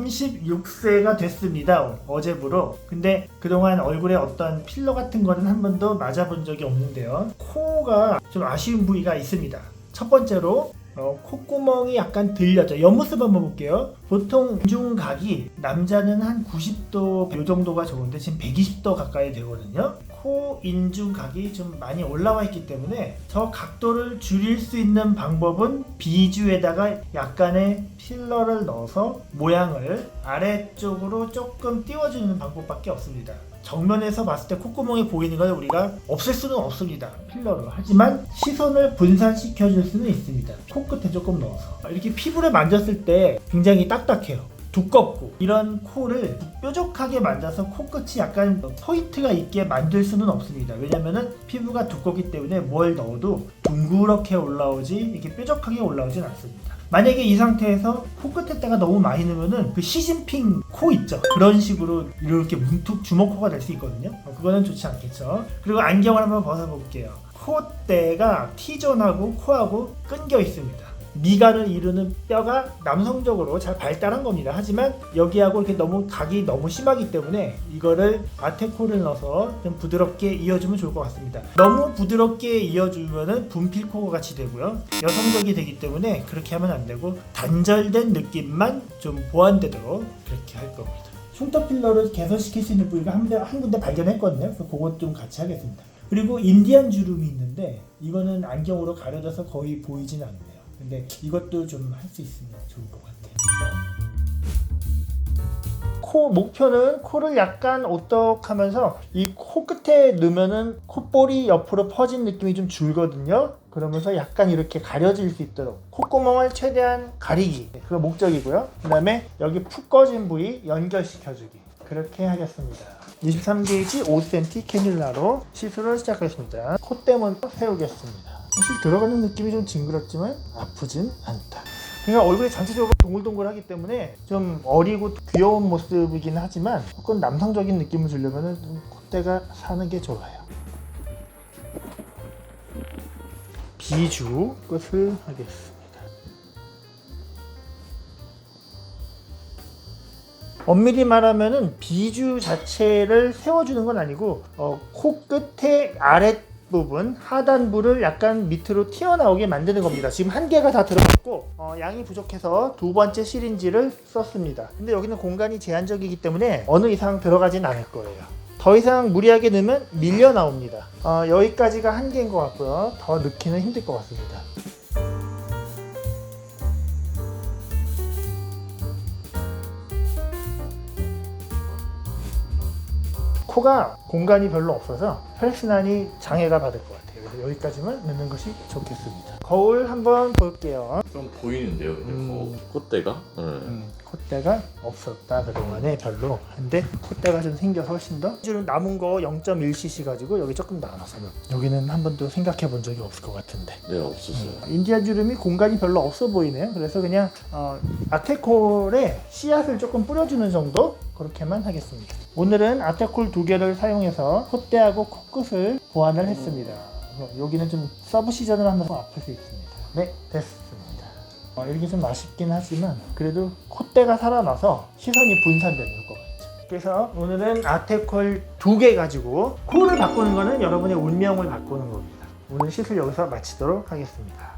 36세가 됐습니다. 어제부로. 근데 그동안 얼굴에 어떤 필러 같은 거는 한 번도 맞아본 적이 없는데요. 코가 좀 아쉬운 부위가 있습니다. 첫 번째로 콧구멍이 약간 들렸죠. 옆모습 한번 볼게요. 보통 인중각이 남자는 한 90도 요 정도가 좋은데 지금 120도 가까이 되거든요. 코 인중각이 좀 많이 올라와 있기 때문에 저 각도를 줄일 수 있는 방법은 비주에다가 약간의 필러를 넣어서 모양을 아래쪽으로 조금 띄워주는 방법밖에 없습니다. 정면에서 봤을 때 콧구멍이 보이는 걸 우리가 없앨 수는 없습니다. 필러로. 하지만 시선을 분산시켜 줄 수는 있습니다. 코끝에 조금 넣어서. 이렇게 피부를 만졌을 때 굉장히 딱딱해요. 두껍고 이런 코를 뾰족하게 만져서 코끝이 약간 포인트가 있게 만들 수는 없습니다. 왜냐면은 피부가 두껍기 때문에 뭘 넣어도 둥그렇게 올라오지 이렇게 뾰족하게 올라오진 않습니다. 만약에 이 상태에서 코끝에다가 너무 많이 넣으면은 그 시진핑 코 있죠? 그런 식으로 이렇게 문툭 주먹코가 될 수 있거든요. 그거는 좋지 않겠죠. 그리고 안경을 한번 벗어볼게요. 콧대가 T존하고 코하고 끊겨 있습니다. 미간을 이루는 뼈가 남성적으로 잘 발달한 겁니다. 하지만 여기하고 이렇게 너무 각이 너무 심하기 때문에 이거를 아테코를 넣어서 좀 부드럽게 이어주면 좋을 것 같습니다. 너무 부드럽게 이어주면은 분필코 같이 되고요. 여성적이 되기 때문에 그렇게 하면 안 되고 단절된 느낌만 좀 보완되도록 그렇게 할 겁니다. 흉터 필러를 개선시킬 수 있는 부위가 한 군데 발견했거든요. 그래서 그것 좀 같이 하겠습니다. 그리고 인디안 주름이 있는데 이거는 안경으로 가려져서 거의 보이진 않네요. 근데 이것도 좀 할 수 있으면 좋을 것 같아요. 목표는 코를 약간 오떡하면서 이 코끝에 넣으면은 콧볼이 옆으로 퍼진 느낌이 좀 줄거든요. 그러면서 약간 이렇게 가려질 수 있도록 콧구멍을 최대한 가리기, 그거 목적이고요. 그 다음에 여기 푹 꺼진 부위 연결시켜주기, 그렇게 하겠습니다. 23게이지 5cm 캐뉼라로 시술을 시작하겠습니다. 콧대만 세우겠습니다. 사실 들어가는 느낌이 좀 징그럽지만 아프진 않다. 그러니까 얼굴이 전체적으로 동글동글하기 때문에 좀 어리고 귀여운 모습이긴 하지만 조금 남성적인 느낌을 주려면 콧대가 사는 게 좋아요. 비주 끝을 하겠습니다. 엄밀히 말하면은 비주 자체를 세워주는 건 아니고 코끝의 아랫부분 하단부를 약간 밑으로 튀어나오게 만드는 겁니다. 지금 한 개가 다 들어갔고 양이 부족해서 두 번째 시린지를 썼습니다. 근데 여기는 공간이 제한적이기 때문에 어느 이상 들어가진 않을 거예요. 더 이상 무리하게 넣으면 밀려 나옵니다. 여기까지가 한계인 것 같고요. 더 넣기는 힘들 것 같습니다. 코가 공간이 별로 없어서 혈순환이 장애가 받을 것 같아요. 그래서 여기까지만 넣는 것이 좋겠습니다. 거울 한번 볼게요. 좀 보이는데요, 콧대가? 콧대가 없었다 그동안에 별로. 근데 콧대가 좀 생겨서 훨씬 더. 지금 남은 거 0.1cc 가지고 여기 조금 나눠서 여기는 한 번도 생각해 본 적이 없을 것 같은데. 네, 없었어요. 인디안 주름이 공간이 별로 없어 보이네요. 그래서 그냥 아테콜에 씨앗을 조금 뿌려주는 정도 그렇게만 하겠습니다. 오늘은 아테콜 2개를 사용해서 콧대하고 코끝을 보완을 했습니다. 여기는 좀 서브 시전을 하면서 아플 수 있습니다. 네, 됐습니다. 이렇게 좀 아쉽긴 하지만 그래도 콧대가 살아나서 시선이 분산되는 효과가 있죠. 그래서 오늘은 아테콜 2개 가지고 코를 바꾸는 거는 여러분의 운명을 바꾸는 겁니다. 오늘 시술 여기서 마치도록 하겠습니다.